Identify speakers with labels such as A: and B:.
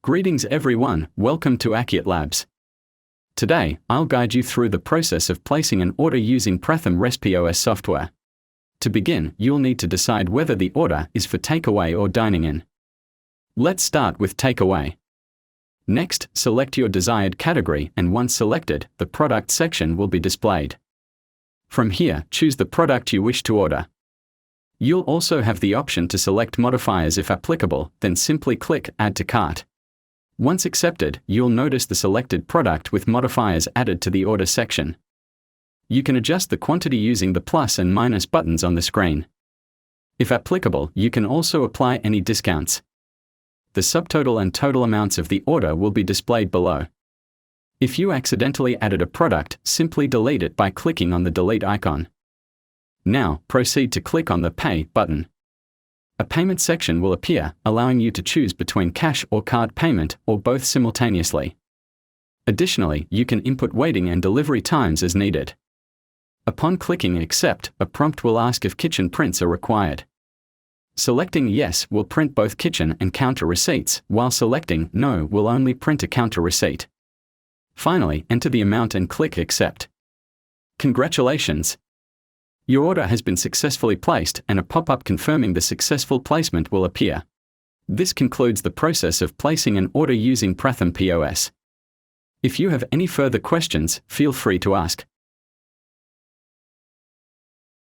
A: Greetings everyone, welcome to Akyat Labs. Today, I'll guide you through the process of placing an order using Pratham POS software. To begin, you'll need to decide whether the order is for takeaway or dining in. Let's start with takeaway. Next, select your desired category, and once selected, the product section will be displayed. From here, choose the product you wish to order. You'll also have the option to select modifiers if applicable, then simply click Add to Cart. Once accepted, you'll notice the selected product with modifiers added to the order section. You can adjust the quantity using the plus and minus buttons on the screen. If applicable, you can also apply any discounts. The subtotal and total amounts of the order will be displayed below. If you accidentally added a product, simply delete it by clicking on the delete icon. Now, proceed to click on the Pay button. A payment section will appear, allowing you to choose between cash or card payment, or both simultaneously. Additionally, you can input waiting and delivery times as needed. Upon clicking Accept, a prompt will ask if kitchen prints are required. Selecting Yes will print both kitchen and counter receipts, while selecting No will only print a counter receipt. Finally, enter the amount and click Accept. Congratulations! Your order has been successfully placed, and a pop-up confirming the successful placement will appear. This concludes the process of placing an order using Pratham POS. If you have any further questions, feel free to ask.